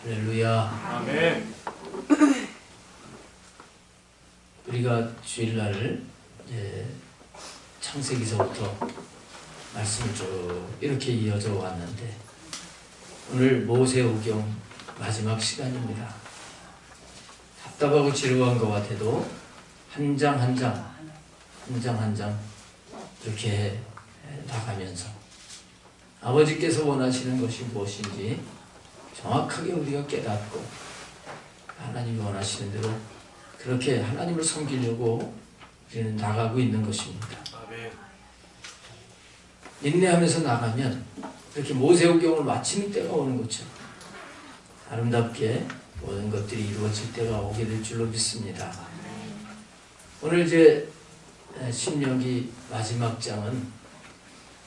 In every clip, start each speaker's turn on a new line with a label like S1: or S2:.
S1: 할렐루야.
S2: 아멘.
S1: 우리가 주일날 창세기서부터 말씀을 쭉 이렇게 이어져 왔는데 오늘 모세오경 마지막 시간입니다. 답답하고 지루한 것 같아도 한 장 한 장 이렇게 나가면서 아버지께서 원하시는 것이 무엇인지 정확하게 우리가 깨닫고 하나님이 원하시는 대로 그렇게 하나님을 섬기려고 우리는 나가고 있는 것입니다.
S2: 아멘.
S1: 인내하면서 나가면 이렇게 모세오경을 마치는 때가 오는 것처럼 아름답게 모든 것들이 이루어질 때가 오게 될 줄로 믿습니다. 오늘 이제 신명기 마지막 장은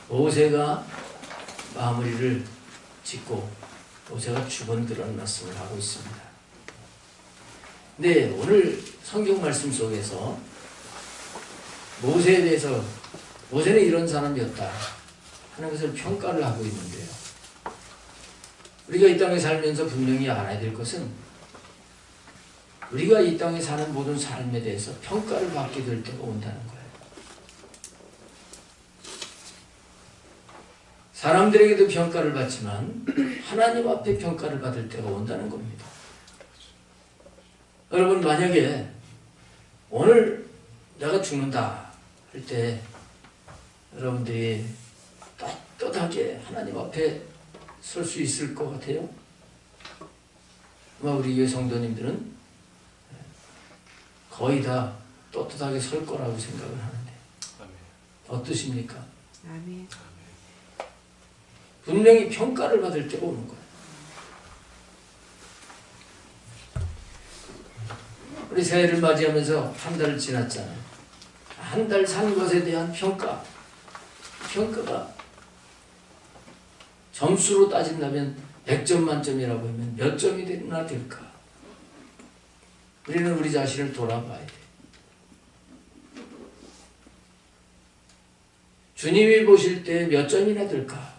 S1: 모세가 마무리를 짓고 모세가 죽은 그런 말씀을 하고 있습니다. 네, 오늘 성경 말씀 속에서 모세에 대해서 모세는 이런 사람이었다 하는 것을 평가를 하고 있는데요. 우리가 이 땅에 살면서 분명히 알아야 될 것은 우리가 이 땅에 사는 모든 삶에 대해서 평가를 받게 될 때가 온다는 거예요. 사람들에게도 평가를 받지만 하나님 앞에 평가를 받을 때가 온다는 겁니다. 여러분, 만약에 오늘 내가 죽는다 할 때 여러분들이 떳떳하게 하나님 앞에 설 수 있을 것 같아요? 아마 우리 교회 성도님들은 거의 다 떳떳하게 설 거라고 생각을 하는데 어떠십니까?
S3: 아멘.
S1: 분명히 평가를 받을 때가 오는 거예요. 우리 새해를 맞이하면서 한 달을 지났잖아요. 한 달 산 것에 대한 평가가 점수로 따진다면 100점 만점이라고 하면 몇 점이 되나 될까? 우리는 우리 자신을 돌아봐야 돼. 주님이 보실 때 몇 점이나 될까?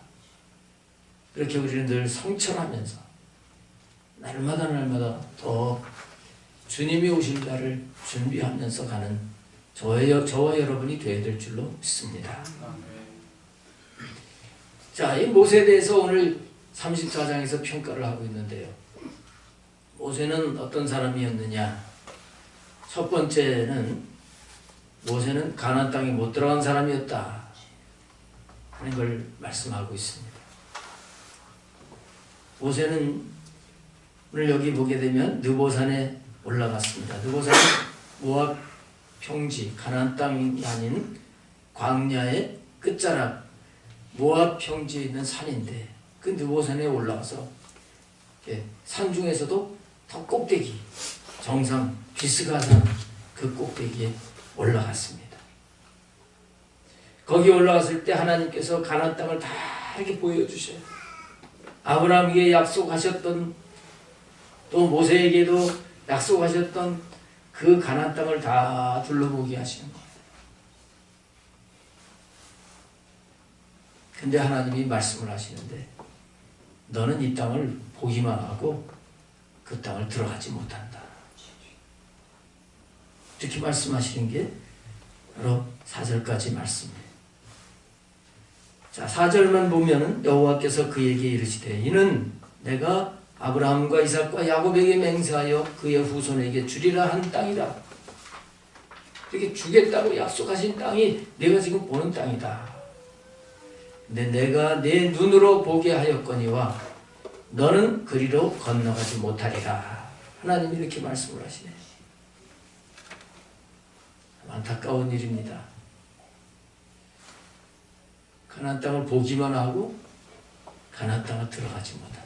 S1: 그렇게 우리는 늘 성찰하면서 날마다 더 주님이 오실 날을 준비하면서 가는 저와 여러분이 되어야 될 줄로 믿습니다. 자, 이 모세에 대해서 오늘 34장에서 평가를 하고 있는데요. 모세는 어떤 사람이었느냐? 첫 번째는 모세는 가나안 땅에 못 들어간 사람이었다 하는 걸 말씀하고 있습니다. 모세는 오늘 여기 보게 되면 느보산에 올라갔습니다. 느보산은 모압 평지, 가나안 땅이 아닌 광야의 끝자락 모압 평지에 있는 산인데 그 느보산에 올라가서 산 중에서도 더 꼭대기 정상 비스가산 그 꼭대기에 올라갔습니다. 거기 올라갔을 때 하나님께서 가나안 땅을 다 이렇게 보여주셔요. 아브라함에게 약속하셨던 또 모세에게도 약속하셨던 그 가나안 땅을 다 둘러보게 하시는 거예요. 근데 하나님이 말씀을 하시는데 너는 이 땅을 보기만 하고 그 땅을 들어가지 못한다. 이렇게 말씀하시는 게 바로 4절까지 말씀이에요. 자, 4절만 보면은 여호와께서 그에게 이르시되 이는 내가 아브라함과 이삭과 야곱에게 맹세하여 그의 후손에게 주리라 한 땅이라. 이렇게 주겠다고 약속하신 땅이 내가 지금 보는 땅이다. 근데 내가 내 눈으로 보게 하였거니와 너는 그리로 건너가지 못하리라. 하나님이 이렇게 말씀을 하시네. 안타까운 일입니다. 가나안 땅을 보기만 하고 가나안 땅을 들어가지 못한다.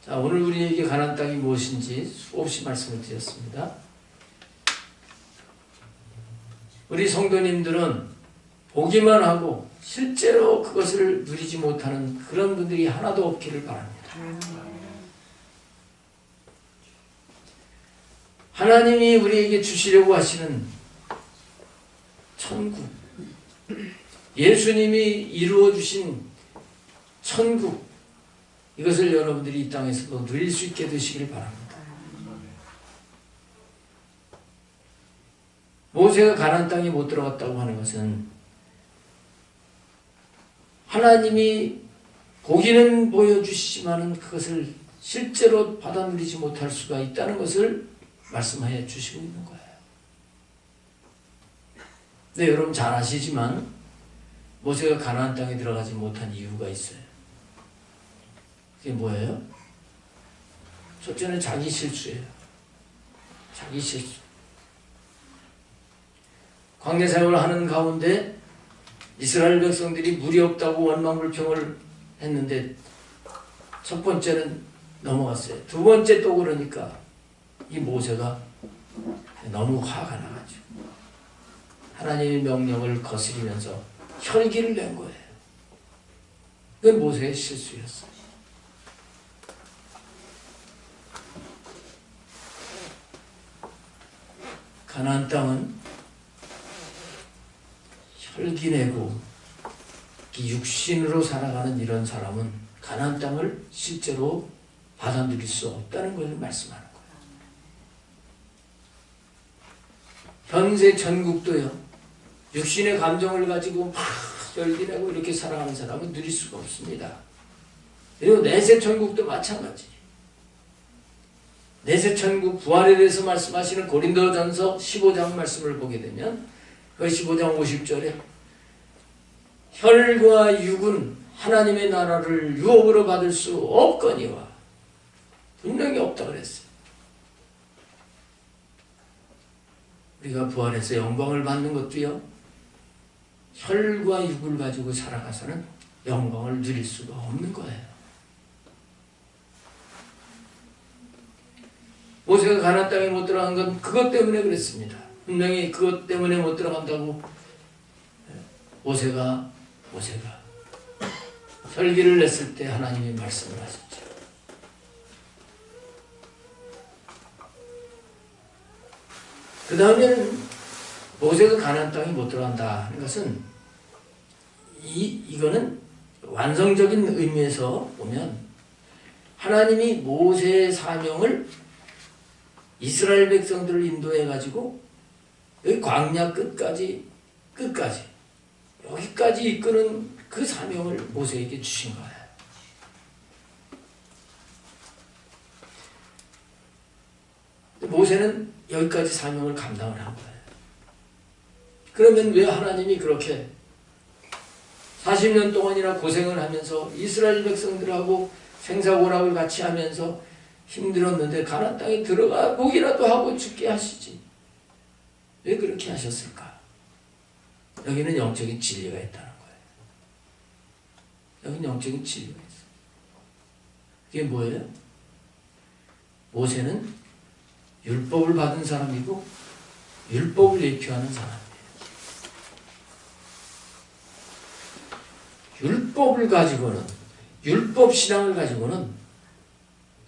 S1: 자, 오늘 우리에게 가나안 땅이 무엇인지 수없이 말씀을 드렸습니다. 우리 성도님들은 보기만 하고 실제로 그것을 누리지 못하는 그런 분들이 하나도 없기를 바랍니다. 하나님이 우리에게 주시려고 하시는 천국, 예수님이 이루어 주신 천국, 이것을 여러분들이 이 땅에서도 누릴 수 있게 되시길 바랍니다. 모세가 가나안 땅에 못 들어갔다고 하는 것은 하나님이 보기는 보여주시지만 그것을 실제로 받아 누리지 못할 수가 있다는 것을 말씀하여 주시고 있는 거예요. 네, 여러분 잘 아시지만 모세가 가나안 땅에 들어가지 못한 이유가 있어요. 그게 뭐예요? 첫째는 자기 실수예요. 자기 실수. 광야 생활을 하는 가운데 이스라엘 백성들이 물이 없다고 원망불평을 했는데 첫 번째는 넘어갔어요. 두 번째 또 그러니까 이 모세가 너무 화가 나가지고 하나님의 명령을 거스리면서 혈기를 낸 거예요. 그건 모세의 실수였어요. 가나안 땅은 혈기내고 육신으로 살아가는 이런 사람은 가나안 땅을 실제로 받아 누릴 수 없다는 것을 말씀하는 거예요. 현세 전국도요, 육신의 감정을 가지고 막 혈기내고 이렇게 살아가는 사람은 누릴 수가 없습니다. 그리고 내세 천국도 마찬가지. 내세 천국 부활에 대해서 말씀하시는 고린도전서 15장 말씀을 보게 되면 그 15장 50절에 혈과 육은 하나님의 나라를 유업으로 받을 수 없거니와, 분명히 없다 그랬어요. 우리가 부활해서 영광을 받는 것도요, 혈과 육을 가지고 살아가서는 영광을 누릴 수가 없는 거예요. 모세가 가나안 땅에 못 들어간 건 그것 때문에 그랬습니다. 분명히 그것 때문에 못 들어간다고 모세가 혈기를 냈을 때 하나님이 말씀을 하셨죠. 그 다음에는 모세가 가나안 땅에 못 들어간다 하는 것은 이거는 완성적인 의미에서 보면 하나님이 모세의 사명을 이스라엘 백성들을 인도해 가지고 여기 광야 끝까지 여기까지 이끄는 그 사명을 모세에게 주신 거예요. 모세는 여기까지 사명을 감당을 한 거예요. 그러면 왜 하나님이 그렇게 40년 동안이나 고생을 하면서 이스라엘 백성들하고 생사고락을 같이 하면서 힘들었는데 가나안 땅에 들어가 보기라도 하고 죽게 하시지? 왜 그렇게 하셨을까? 여기는 영적인 진리가 있다는 거예요. 여기는 영적인 진리가 있어요. 그게 뭐예요? 모세는 율법을 받은 사람이고 율법을 예표하는 사람이에요. 율법을 가지고는, 율법 신앙을 가지고는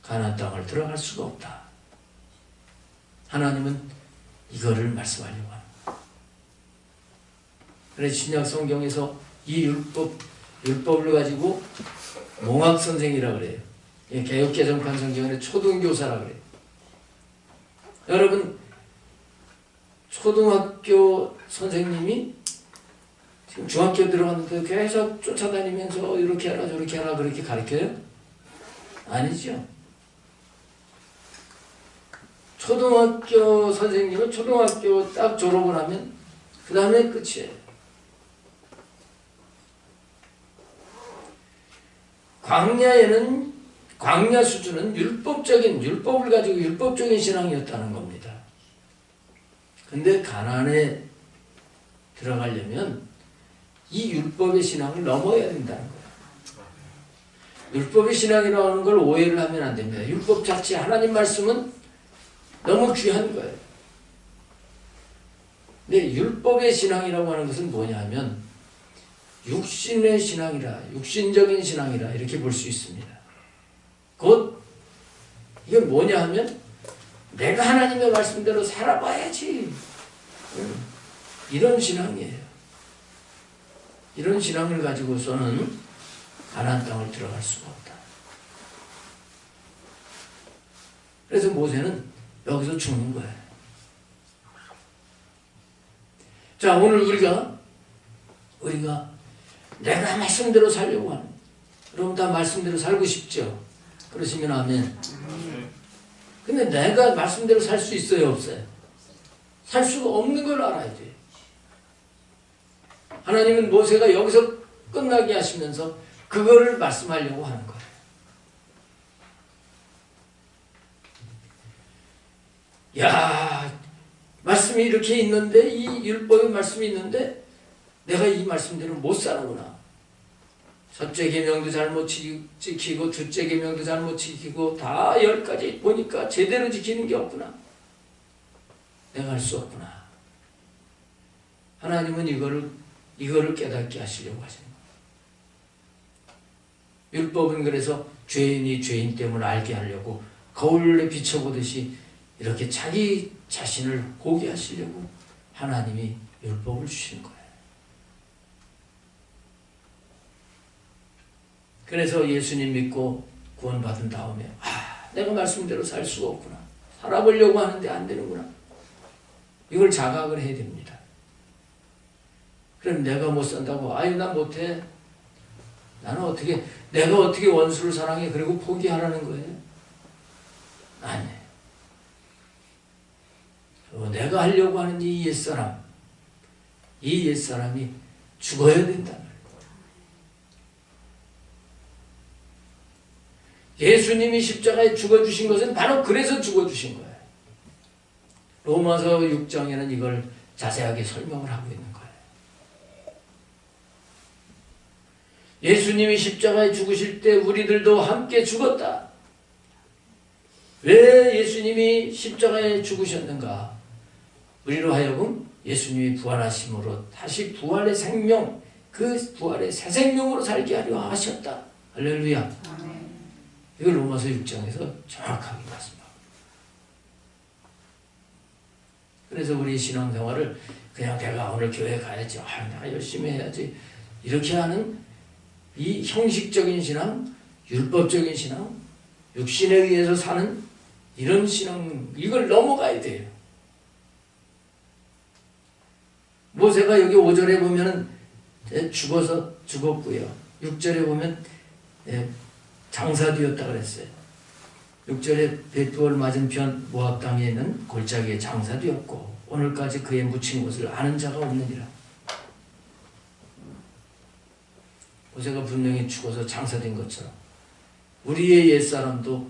S1: 가나안 땅을 들어갈 수가 없다. 하나님은 이거를 말씀하려고 합니다. 그래서 신약 성경에서 이 율법을 가지고 몽학 선생이라고 그래요. 개역 개정판 성경에 초등교사라고 그래요. 여러분, 초등학교 선생님이 지금 중학교 들어갔는데 계속 쫓아다니면서 이렇게 하라 저렇게 하라 그렇게 가르쳐요? 아니죠. 초등학교 선생님은 초등학교 딱 졸업을 하면 그 다음에 끝이에요. 광야에는, 광야 수준은 율법을 가지고 율법적인 신앙이었다는 겁니다. 근데 가나안에 들어가려면 이 율법의 신앙을 넘어야 된다는 거예요. 율법의 신앙이라고 하는 걸 오해를 하면 안 됩니다. 율법 자체, 하나님 말씀은 너무 귀한 거예요. 근데 율법의 신앙이라고 하는 것은 뭐냐 하면 육신의 신앙이라, 육신적인 신앙이라 이렇게 볼 수 있습니다. 곧 이건 뭐냐 하면 내가 하나님의 말씀대로 살아봐야지, 이런 신앙이에요. 이런 신앙을 가지고서는 가나안 땅을 들어갈 수가 없다. 그래서 모세는 여기서 죽는 거예요. 자, 오늘 우리가 내가 말씀대로 살려고 하는, 여러분 다 말씀대로 살고 싶죠? 그러시면 아멘. 근데 내가 말씀대로 살 수 있어요, 없어요? 살 수가 없는 걸 알아야 돼요. 하나님은 모세가 여기서 끝나게 하시면서 그거를 말씀하려고 하는 거예요. 야, 말씀이 이렇게 있는데, 이 율법의 말씀이 있는데 내가 이 말씀대로 못 사는구나. 첫째 계명도 잘못 지키고 둘째 계명도 잘못 지키고 다 10가지 보니까 제대로 지키는 게 없구나. 내가 할 수 없구나. 하나님은 이거를 깨닫게 하시려고 하시는 거예요. 율법은 그래서 죄인이 죄인 때문에 알게 하려고 거울에 비춰보듯이 이렇게 자기 자신을 보게 하시려고 하나님이 율법을 주시는 거예요. 그래서 예수님 믿고 구원받은 다음에 내가 말씀대로 살 수가 없구나. 살아보려고 하는데 안 되는구나. 이걸 자각을 해야 됩니다. 그럼 내가 못 산다고 난 못해. 내가 어떻게 원수를 사랑해? 그리고 포기하라는 거예요? 아니에요. 내가 하려고 하는 이 옛사람이 죽어야 된다. 예수님이 십자가에 죽어주신 것은 바로 그래서 죽어주신 거예요. 로마서 6장에는 이걸 자세하게 설명을 하고 있는 거예요. 예수님이 십자가에 죽으실 때 우리들도 함께 죽었다. 왜 예수님이 십자가에 죽으셨는가? 우리로 하여금 예수님이 부활하심으로 다시 부활의 생명, 그 부활의 새 생명으로 살게 하려 하셨다. 할렐루야. 아멘. 이걸 로마서 6장에서 정확하게 말씀합니다. 그래서 우리 신앙생활을 그냥 내가 오늘 교회 가야지, 내가 열심히 해야지, 이렇게 하는 이 형식적인 신앙, 율법적인 신앙, 육신에 의해서 사는 이런 신앙, 이걸 넘어가야 돼요. 모세가 여기 5절에 보면은 죽어서 죽었고요. 6절에 보면 장사되었다 그랬어요. 6절에 벳부얼 맞은편 모압 땅에 있는 골짜기에 장사되었고 오늘까지 그에 묻힌 곳을 아는 자가 없느니라. 모세가 분명히 죽어서 장사된 것처럼 우리의 옛사람도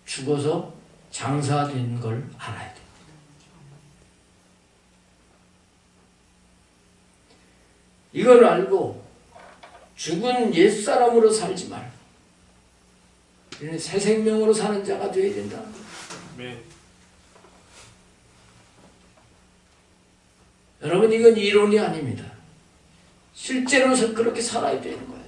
S1: 죽어서 장사된 걸 알아야 됩니다. 이걸 알고 죽은 옛사람으로 살지 말고 우리는 새 생명으로 사는 자가 되어야 된다. 네. 여러분, 이건 이론이 아닙니다. 실제로 그렇게 살아야 되는 거예요.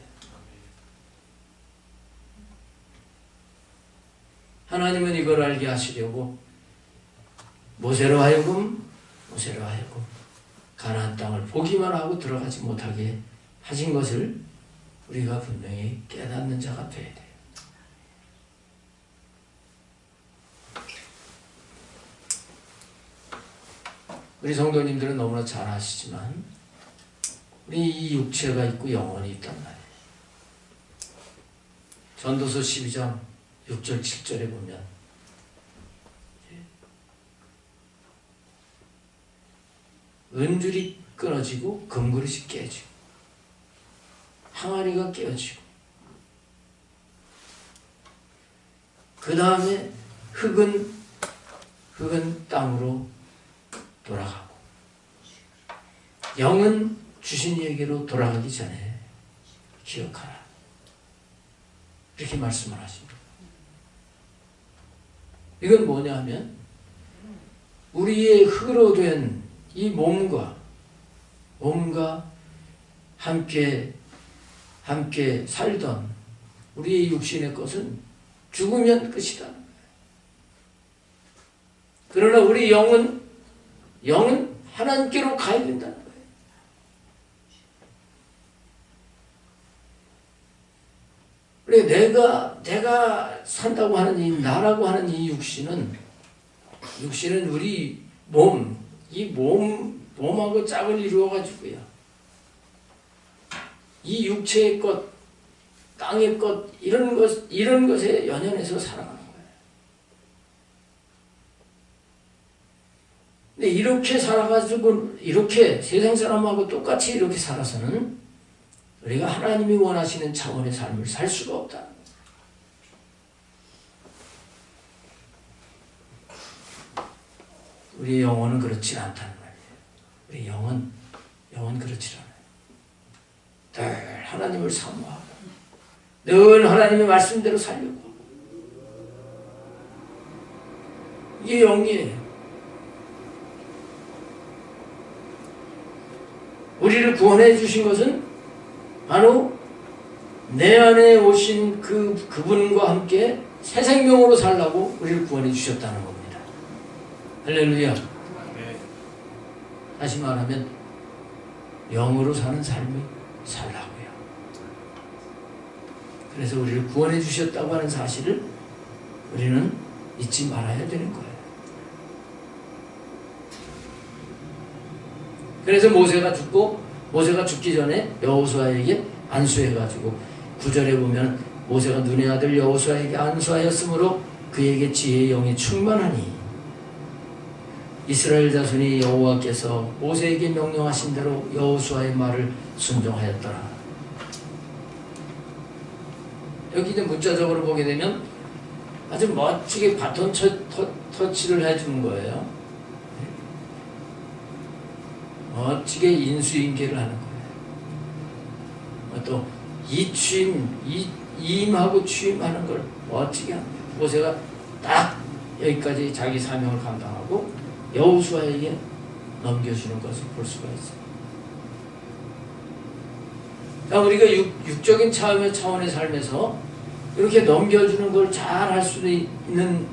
S1: 하나님은 이걸 알게 하시려고 모세로 하여금 가나안 땅을 보기만 하고 들어가지 못하게 하신 것을 우리가 분명히 깨닫는 자가 되어야 돼요. 우리 성도님들은 너무나 잘 아시지만 우리 이 육체가 있고 영혼이 있단 말이에요. 전도서 12장 6절 7절에 보면 은줄이 끊어지고 금그릇이 깨지고 항아리가 깨어지고 그 다음에 흙은 땅으로 돌아가고 영은 주신 이에게로 돌아가기 전에 기억하라. 이렇게 말씀을 하십니다. 이건 뭐냐 하면 우리의 흙으로 된 이 몸과 함께 살던 우리의 육신의 것은 죽으면 끝이다. 그러나 우리 영은 하나님께로 가야 된다는 거예요. 그래 내가 산다고 하는 이 나라고 하는 이 육신은 우리 몸하고 짝을 이루어 가지고요. 이 육체의 것, 땅의 것 이런 것에 연연해서 살아가는 거예요. 근데 이렇게 살아가지고 이렇게 세상 사람하고 똑같이 이렇게 살아서는 우리가 하나님이 원하시는 차원의 삶을 살 수가 없다. 우리의 영혼은 그렇지 않다는 말이에요. 우리 영혼 그렇지 않아요. 늘 하나님을 사모하고 늘 하나님의 말씀대로 살려고 하고 이게 영이에요. 우리를 구원해 주신 것은 바로 내 안에 오신 그분과 함께 새 생명으로 살라고 우리를 구원해 주셨다는 겁니다. 할렐루야. 다시 말하면 영으로 사는 삶을 살라고요. 그래서 우리를 구원해 주셨다고 하는 사실을 우리는 잊지 말아야 되는 거예요. 그래서 모세가 죽기 전에 여호수아에게 안수해가지고 9절에 보면 모세가 눈의 아들 여호수아에게 안수하였으므로 그에게 지혜의 영이 충만하니 이스라엘 자손이 여호와께서 모세에게 명령하신 대로 여호수아의 말을 순종하였더라. 여기 이제 문자적으로 보게 되면 아주 멋지게 바톤 터치를 해주는 거예요. 멋지게 인수인계를 하는 거예요. 또 이임하고 취임하는 걸 멋지게 합니다. 모세가 딱 여기까지 자기 사명을 감당하고 여호수아에게 넘겨주는 것을 볼 수가 있어요. 자, 우리가 육적인 차원의 삶에서 이렇게 넘겨주는 걸 잘 할 수 있는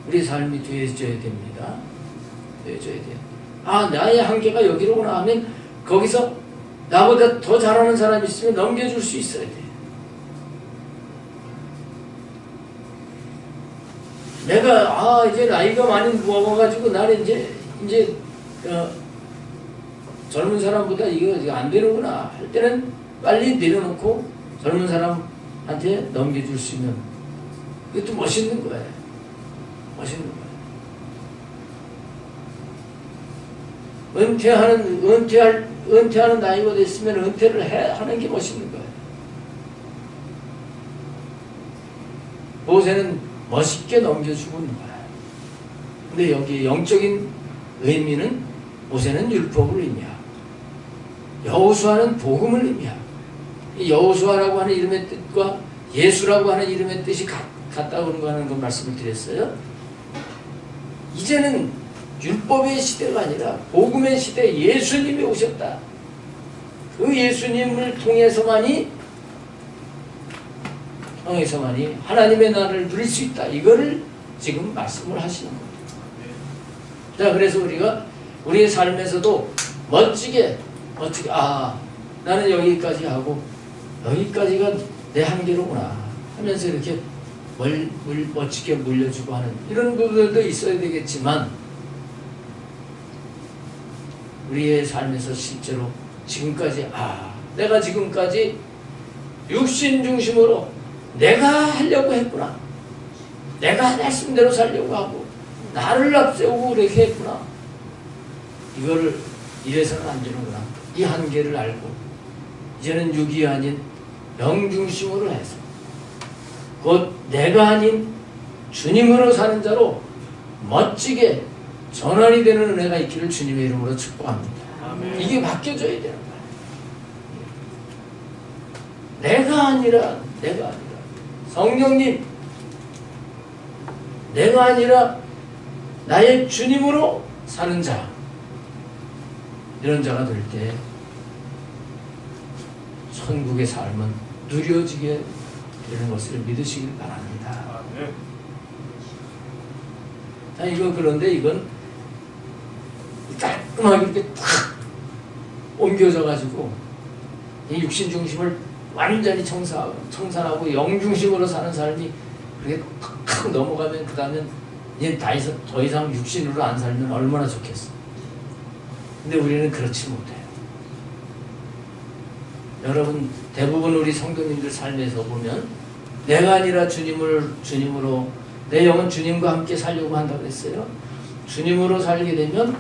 S1: 우리 삶이 되어져야 됩니다. 되어져야 돼요. 아, 나의 한계가 여기로구나 하면 거기서 나보다 더 잘하는 사람이 있으면 넘겨줄 수 있어야 돼요. 내가 이제 나이가 많이 먹어가지고 나는 이제 젊은 사람보다 이거 안 되는구나 할 때는 빨리 내려놓고 젊은 사람한테 넘겨줄 수 있는 이것도 멋있는 거예요. 멋있는 거예요. 은퇴하는 나이가 됐으면 은퇴를 하는 게 멋있는 거예요. 모세는 멋있게 넘겨주고 있는 거예요. 근데 여기 영적인 의미는 모세는 율법을 의미하고 여호수아는 복음을 의미하고 여호수아라고 하는 이름의 뜻과 예수라고 하는 이름의 뜻이 같다고 하는 건 말씀을 드렸어요. 이제는 율법의 시대가 아니라 복음의 시대, 예수님이 오셨다. 그 예수님을 통해서만이 하나님의 나라를 누릴 수 있다. 이거를 지금 말씀을 하시는 겁니다. 자, 그래서 우리가 우리의 삶에서도 멋지게 나는 여기까지 하고 여기까지가 내 한계로구나 하면서 이렇게 멋지게 물려주고 하는 이런 부분들도 있어야 되겠지만 우리의 삶에서 실제로 지금까지 내가 지금까지 육신 중심으로 내가 하려고 했구나. 내가 말씀대로 살려고 하고 나를 앞세우고 그렇게 했구나. 이거를 이래서는 안 되는구나. 이 한계를 알고 이제는 육이 아닌 영 중심으로 해서 곧 내가 아닌 주님으로 사는 자로 멋지게 전환이 되는 은혜가 있기를 주님의 이름으로 축복합니다. 아멘. 이게 바뀌어져야 되는 거예요. 내가 아니라 성령님, 내가 아니라 나의 주님으로 사는 자, 이런 자가 될 때 천국의 삶은 누려지게 되는 것을 믿으시길 바랍니다. 자, 그런데 이건 깔끔하게 이렇게 탁 옮겨져 가지고 이 육신 중심을 완전히 청산하고 영중심으로 사는 삶이 그렇게 탁 넘어가면 그 다음엔 이제 더 이상 육신으로 안 살면 얼마나 좋겠어. 근데 우리는 그렇지 못해요. 여러분 대부분 우리 성도님들 삶에서 보면 내가 아니라 주님으로 내 영은 주님과 함께 살려고 한다고 했어요. 주님으로 살게 되면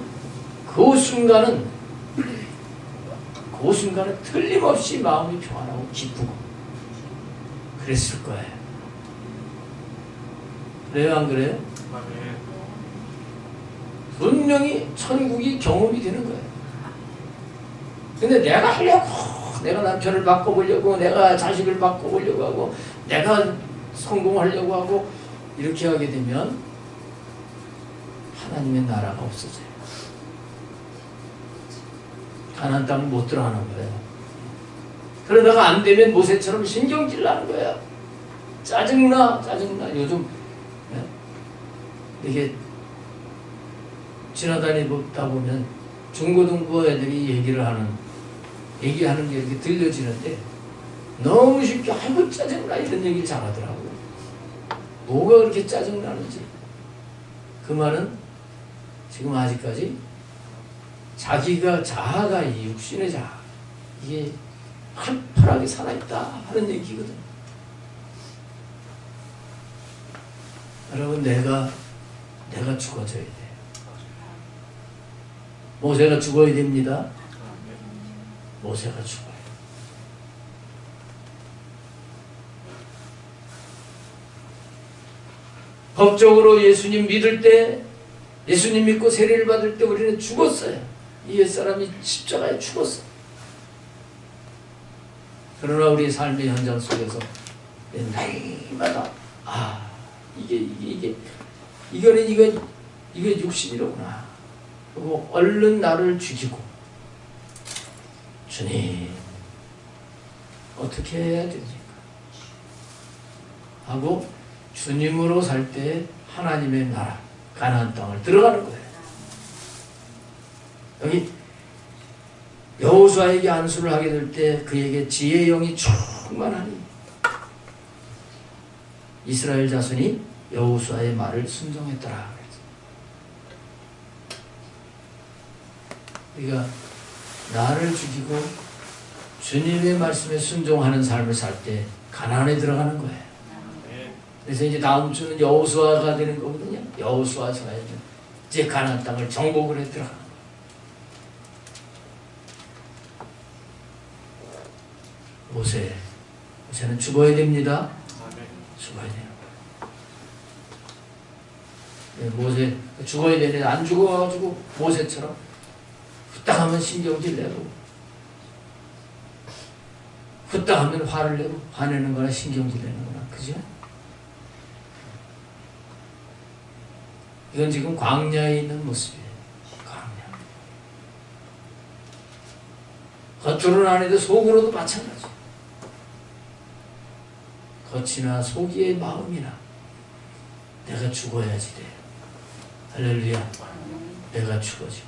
S1: 그 순간은 틀림없이 마음이 평안하고 기쁘고 그랬을 거예요. 그래요, 안 그래요? 분명히 천국이 경험이 되는 거예요. 근데 내가 하려고, 내가 남편을 바꿔보려고, 내가 자식을 바꿔보려고 하고, 내가 성공하려고 하고 이렇게 하게 되면 하나님의 나라가 없어져요. 가나안 땅을 못 들어가는 거예요. 그러다가 안 되면 모세처럼 신경질 나는 거예요. 짜증나. 요즘 이게 지나다니다 보면 중고등부 애들이 얘기하는 게 이렇게 들려지는데 너무 쉽게 아이고 짜증나 이런 얘기를 잘하더라고. 뭐가 그렇게 짜증나는지. 그 말은 지금 아직까지 자아가 이 육신의 자아 이게 활발하게 살아있다 하는 얘기거든. 여러분 내가 죽어져야 돼요. 모세가 죽어야 됩니다. 모세가 죽어요. 법적으로 예수님 믿을 때, 예수님 믿고 세례를 받을 때 우리는 죽었어요. 이 옛사람이 십자가에 죽었어. 그러나 우리 삶의 현장 속에서 날마다 이게 육신이로구나. 그리고 얼른 나를 죽이고 주님 어떻게 해야 됩니까? 하고 주님으로 살 때 하나님의 나라 가나안 땅을 들어가는 거예요. 여기 여호수아에게 안수를 하게 될 때 그에게 지혜의 영이 충만하니 이스라엘 자손이 여호수아의 말을 순종했더라. 우리가 나를 죽이고 주님의 말씀에 순종하는 삶을 살 때 가나안에 들어가는 거예요. 그래서 이제 다음 주는 여호수아가 되는 거거든요. 여호수아서야 이제 가나안 땅을 정복을 해 들어가는 거예요. 모세는 죽어야 됩니다. 죽어야 돼요. 모세 죽어야 되는데 안 죽어가지고 모세처럼 후딱 하면 신경질 내고 후딱 하면 화를 내고 화내는 거나 신경질 내는 거나 그죠? 이건 지금 광야에 있는 모습이에요. 광야. 겉으로는 안 해도 속으로도 마찬가지. 겉이나 속이의 마음이나 내가 죽어야지 돼. 할렐루야. 내가 죽어지고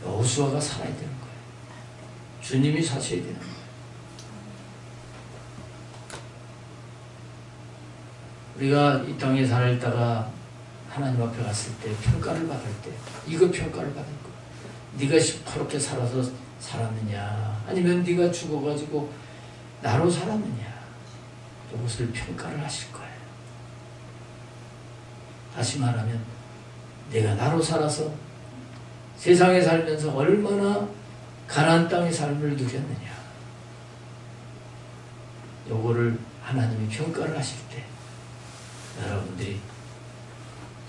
S1: 여호수아가 살아야 되는 거예요. 주님이 사셔야 되는 거예요. 우리가 이 땅에 살다가 하나님 앞에 갔을 때 평가를 받을 때 이거 평가를 받을 거야. 네가 시퍼렇게 살아서 살았느냐 아니면 네가 죽어가지고 나로 살았느냐 이것을 평가를 하실 거예요. 다시 말하면 내가 나로 살아서 세상에 살면서 얼마나 가나안 땅의 삶을 누렸느냐 요거를 하나님이 평가를 하실 때 여러분들이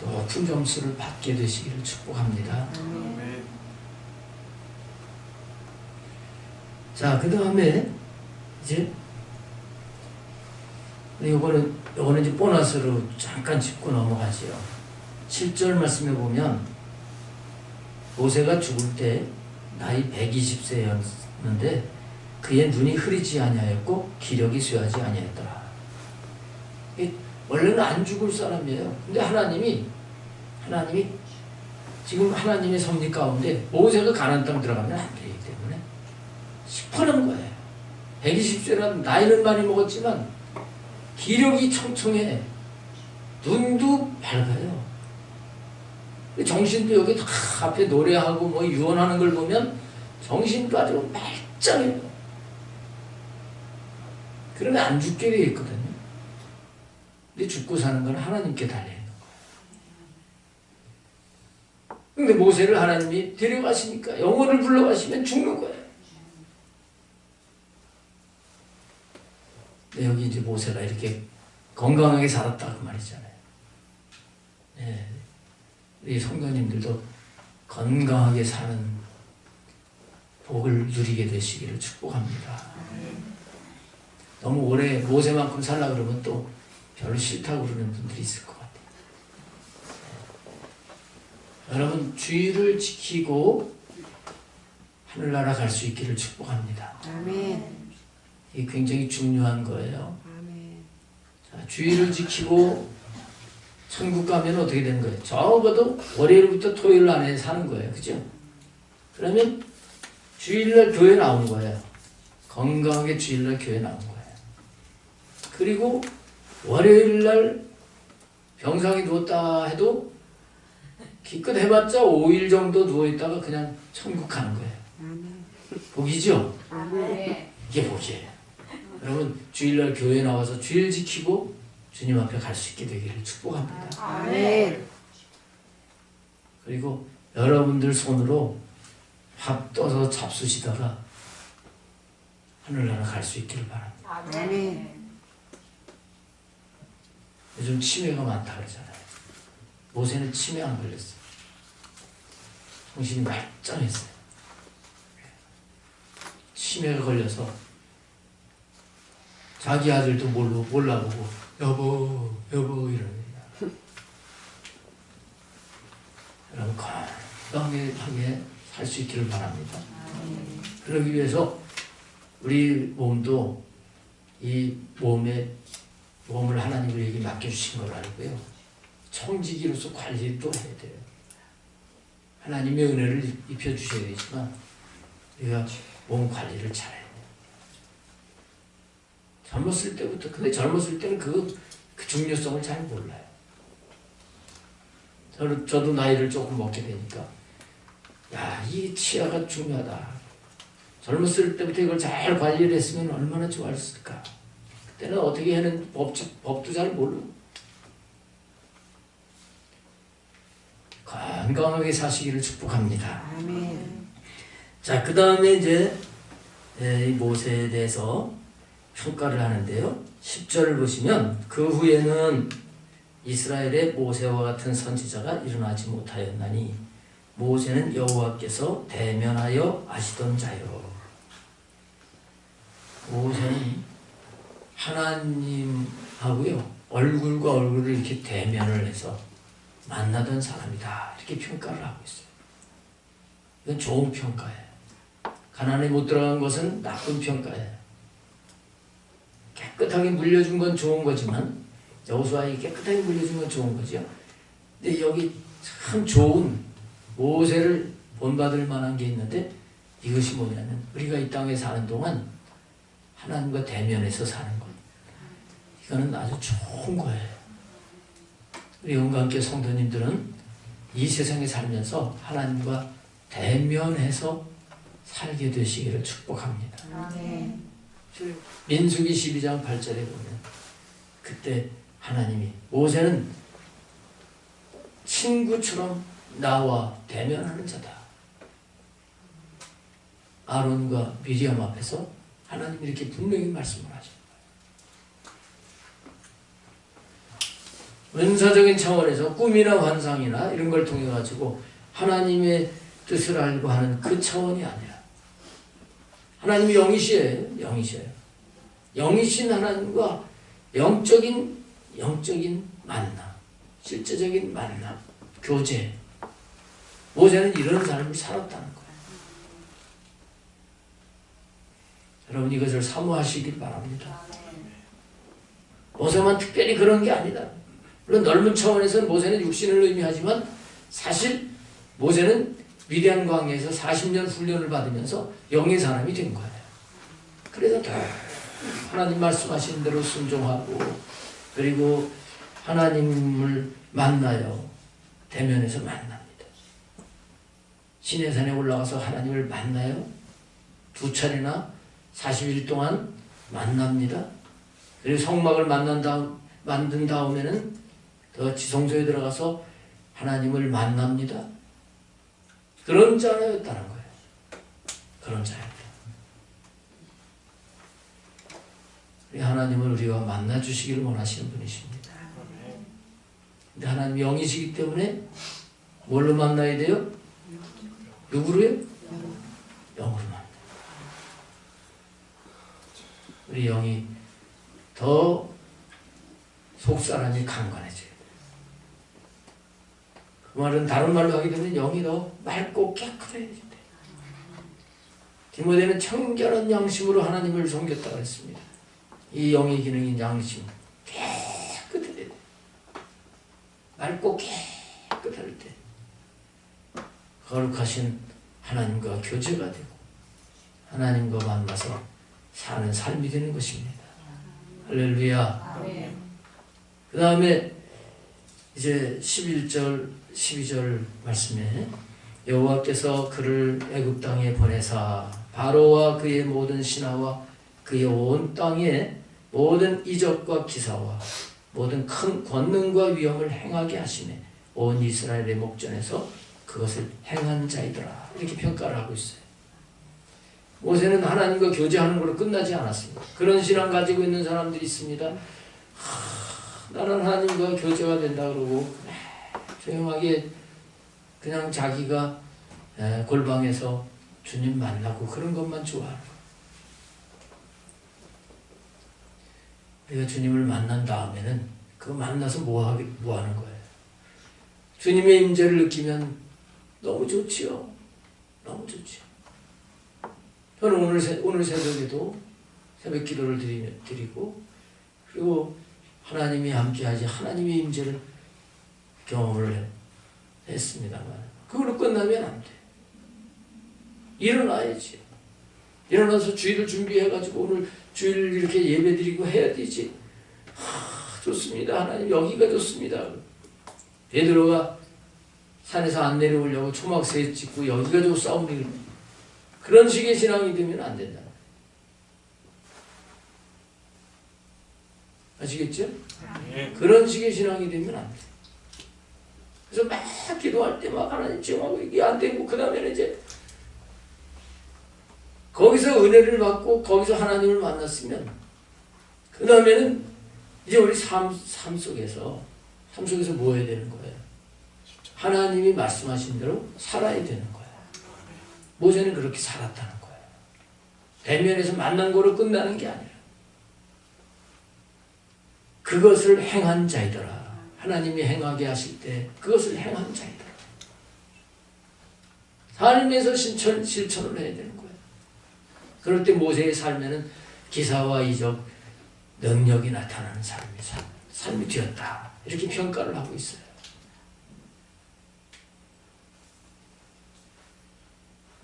S1: 높은 점수를 받게 되시기를 축복합니다. 자, 그 다음에 이제 요거는 이제 보너스로 잠깐 짚고 넘어가지요. 7절 말씀에 보면 모세가 죽을 때 나이 120세였는데 그의 눈이 흐리지 아니하였고 기력이 쇠하지 아니하였더라. 원래는 안 죽을 사람이에요. 근데 하나님이 지금 하나님의 섭리 가운데 모세가 가나안 땅 들어가면 안 되기 때문에 시퍼런 거예요. 120세라도 나이는 많이 먹었지만 기력이 청청해. 눈도 밝아요. 정신도 여기 다 앞에 노래하고 뭐 유언하는 걸 보면 정신도 아주 말짱해요. 그러면 안 죽게 되어 있거든요. 근데 죽고 사는 건 하나님께 달려있는 거예요. 근데 모세를 하나님이 데려가시니까 영혼을 불러가시면 죽는 거예요. 근데 여기 이제 모세가 이렇게 건강하게 살았다 그 말이잖아요. 네. 우리 성도님들도 건강하게 사는 복을 누리게 되시기를 축복합니다. 너무 오래 모세만큼 살라 그러면 또 별로 싫다고 그러는 분들이 있을 것 같아요. 여러분 주의를 지키고 하늘나라 갈 수 있기를 축복합니다.
S2: 아멘.
S1: 이게 굉장히 중요한 거예요.
S2: 아멘.
S1: 자, 주의를 지키고 천국 가면 어떻게 되는 거예요? 적어도 월요일부터 토요일 안에 사는 거예요. 그죠? 그러면 주일날 교회 나온 거예요. 건강하게 주일날 교회 나온 거예요. 그리고 월요일날 병상에 누웠다 해도 기껏 해봤자 5일 정도 누워있다가 그냥 천국 가는 거예요.
S2: 아멘.
S1: 복이죠?
S2: 아멘.
S1: 이게 복이에요. 여러분 주일날 교회 나와서 주일 지키고 주님 앞에 갈 수 있게 되기를 축복합니다.
S2: 아멘.
S1: 그리고 여러분들 손으로 밥 떠서 잡수시다가 하늘나라 갈 수 있기를 바랍니다.
S2: 아멘.
S1: 요즘 치매가 많다 그러잖아요. 모세는 치매 안 걸렸어요. 정신이 말짱했어요. 치매가 걸려서 자기 아들도 몰라보고 여보 이럽니다. 여러분 건강하게 살 수 있기를 바랍니다. 그러기 위해서 우리 몸도 이 몸을 하나님 우리에게 맡겨주신 걸 알고요. 청지기로서 관리도 해야 돼요. 하나님의 은혜를 입혀주셔야 되지만 우리가 몸 관리를 잘해야 돼요. 젊었을 때부터. 근데 젊었을 때는 그 중요성을 잘 몰라요. 저도 나이를 조금 먹게 되니까 이 치아가 중요하다. 젊었을 때부터 이걸 잘 관리를 했으면 얼마나 좋았을까. 그때는 어떻게 하는 법도 잘 모르고 건강하게 사시기를 축복합니다.
S2: 아멘.
S1: 자, 그 다음에 이제 이 모세에 대해서 평가를 하는데요. 10절을 보시면 그 후에는 이스라엘의 모세와 같은 선지자가 일어나지 못하였나니 모세는 여호와께서 대면하여 아시던 자요. 모세는 하나님하고요 얼굴과 얼굴을 이렇게 대면을 해서 만나던 사람이다 이렇게 평가를 하고 있어요. 이건 좋은 평가예요. 가나안에 못 들어간 것은 나쁜 평가예요. 깨끗하게 물려준 건 좋은 거지만 여호수아에게 깨끗하게 물려준 건 좋은 거죠. 근데 여기 참 좋은 모세를 본받을 만한 게 있는데 이것이 뭐냐면 우리가 이 땅에 사는 동안 하나님과 대면해서 사는 것. 이거는 아주 좋은 거예요. 우리 영광교회 성도님들은 이 세상에 살면서 하나님과 대면해서 살게 되시기를 축복합니다.
S2: 아멘.
S1: 민수기 12장 8절에 보면 그때 하나님이 모세는 친구처럼 나와 대면하는 자다. 아론과 미리암 앞에서 하나님이 이렇게 분명히 말씀을 하죠. 은사적인 차원에서 꿈이나 환상이나 이런 걸 통해 가지고 하나님의 뜻을 알고 하는 그 차원이 아니라 하나님이 영이시에요. 영이신 하나님과 영적인 만남, 실제적인 만남, 교제. 모세는 이런 삶을 살았다는 거예요. 여러분 이것을 사모하시길 바랍니다. 모세만 특별히 그런 게 아니다. 물론 넓은 차원에서는 모세는 육신을 의미하지만 사실 모세는 미디안 광야에서 40년 훈련을 받으면서 영의 사람이 된 거예요. 그래서 더 하나님 말씀하신 대로 순종하고 그리고 하나님을 만나요. 대면에서 만납니다. 시내산에 올라가서 하나님을 만나요. 2차례나 40일 동안 만납니다. 그리고 성막을 만든 다음에는 더 지성소에 들어가서 하나님을 만납니다. 그런 자였다는 거예요. 그런 자였다. 우리 하나님을 우리와 만나 주시기를 원하시는 분이십니다. 근데 하나님 영이시기 때문에 뭘로 만나야 돼요? 누구로요? 영으로 만나. 우리 영이 더 속사람이 강건해져요. 그 말은 다른 말로 하게 되면 영이 더 맑고 깨끗해진대. 디모데는 청결한 양심으로 하나님을 섬겼다고 했습니다. 이 영의 기능인 양심, 깨끗해야 돼. 맑고 깨끗할 때 거룩하신 하나님과 교제가 되고 하나님과 만나서 사는 삶이 되는 것입니다. 할렐루야.
S2: 아멘.
S1: 그 다음에 이제 11절, 12절 말씀에 여호와께서 그를 애굽 땅에 보내사 바로와 그의 모든 신하와 그의 온 땅에 모든 이적과 기사와 모든 큰 권능과 위엄을 행하게 하시네 온 이스라엘의 목전에서 그것을 행한 자이더라. 이렇게 평가를 하고 있어요. 모세는 하나님과 교제하는 걸로 끝나지 않았습니다. 그런 신앙 가지고 있는 사람들이 있습니다. 나는 하나님과 교제가 된다 그러고 조용하게 그냥 자기가 골방에서 주님 만나고 그런 것만 좋아하는 거예요. 우리가 주님을 만난 다음에는 그거 만나서 뭐 하는 거예요? 주님의 임재를 느끼면 너무 좋지요. 너무 좋지요. 저는 오늘 새벽에도 새벽 기도를 드리고 그리고 하나님이 함께하지 하나님의 임재를 경험을 했습니다만 그걸로 끝나면 안 돼. 일어나야지. 일어나서 주일을 준비해가지고 오늘 주일 이렇게 예배드리고 해야 되지. 좋습니다. 하나님 여기가 좋습니다. 베드로가 산에서 안 내려오려고 초막새 찍고 여기가 좋사옵니다. 그런 식의 신앙이 되면 안 된다. 아시겠죠? 그런 식의 신앙이 되면 안 돼. 그래서 막 기도할 때 막 하나님 지원하고 이게 안 되고 그 다음에는 이제 거기서 은혜를 받고 거기서 하나님을 만났으면 그 다음에는 이제 우리 삶 속에서 뭐 해야 되는 거예요? 하나님이 말씀하신 대로 살아야 되는 거예요. 모세는 그렇게 살았다는 거예요. 대면에서 만난 거로 끝나는 게 아니라 그것을 행한 자이더라. 하나님이 행하게 하실 때 그것을 행한 자이더라. 삶에서 실천을 해야 되는 거예요. 그럴 때 모세의 삶에는 기사와 이적, 능력이 나타나는 삶이 되었다. 이렇게 평가를 하고 있어요.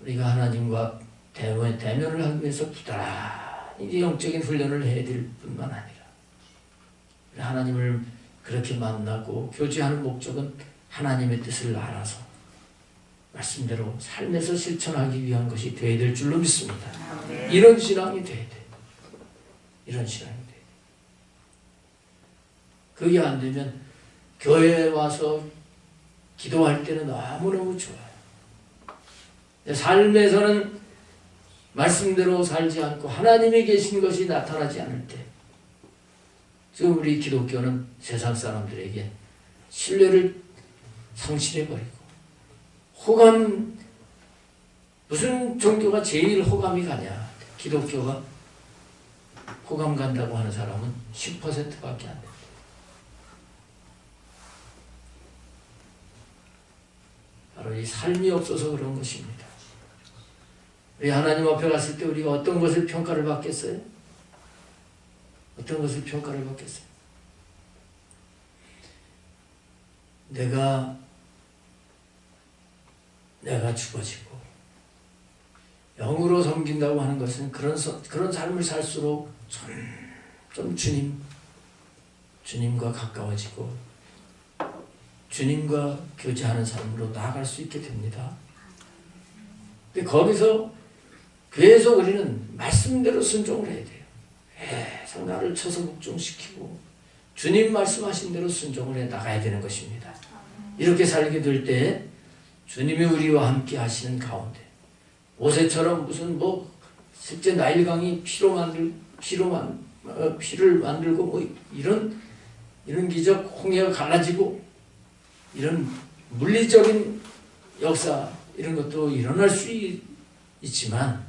S1: 우리가 하나님과 대면을 하기 위해서 부단히 영적인 훈련을 해야 될 뿐만 아니라 하나님을 그렇게 만나고 교제하는 목적은 하나님의 뜻을 알아서 말씀대로 삶에서 실천하기 위한 것이 되어야 될 줄로 믿습니다. 이런 신앙이 돼야 돼. 이런 신앙이 돼. 그게 안 되면 교회에 와서 기도할 때는 너무너무 좋아요. 삶에서는 말씀대로 살지 않고 하나님이 계신 것이 나타나지 않을 때 지금 우리 기독교는 세상 사람들에게 신뢰를 상실해버리고 무슨 종교가 제일 호감이 가냐? 기독교가 호감 간다고 하는 사람은 10%밖에 안 된다. 바로 이 삶이 없어서 그런 것입니다. 우리 하나님 앞에 갔을 때 우리가 어떤 것을 평가를 받겠어요? 어떤 것을 평가를 받겠어요? 내가 죽어지고 영으로 섬긴다고 하는 것은 그런 삶을 살수록 좀 주님과 가까워지고 주님과 교제하는 삶으로 나아갈 수 있게 됩니다. 근데 거기서 계속 우리는 말씀대로 순종을 해야 돼요. 계속 나를 쳐서 복종시키고 주님 말씀하신 대로 순종을 해 나가야 되는 것입니다. 이렇게 살게 될 때 주님이 우리와 함께 하시는 가운데 모세처럼 무슨 실제 나일강이 피를 만들고 이런 기적, 홍해가 갈라지고 이런 물리적인 역사 이런 것도 일어날 수 있지만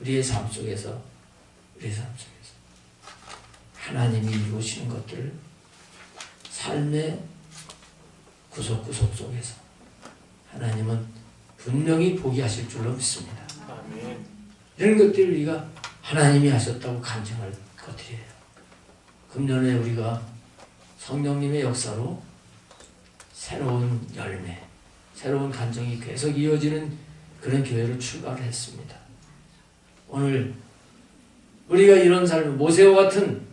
S1: 우리의 삶 속에서 하나님이 이루시는 것들 삶의 구석구석 속에서 하나님은 분명히 보게 하실 줄로 믿습니다. 이런 것들을 우리가 하나님이 하셨다고 간증할 것들이에요. 금년에 우리가 성령님의 역사로 새로운 열매, 새로운 간증이 계속 이어지는 그런 교회로 출발을 했습니다. 오늘 우리가 이런 삶, 모세와 같은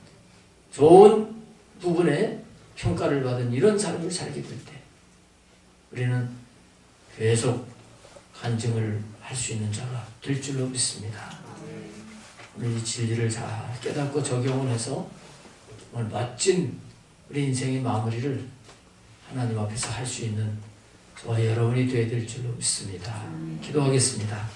S1: 좋은 부분에 평가를 받은 이런 삶을 살게 될 때 우리는 계속 간증을 할 수 있는 자가 될 줄로 믿습니다. 오늘 이 진리를 잘 깨닫고 적용을 해서 오늘 멋진 우리 인생의 마무리를 하나님 앞에서 할 수 있는 저와 여러분이 되어야 될 줄로 믿습니다. 기도하겠습니다.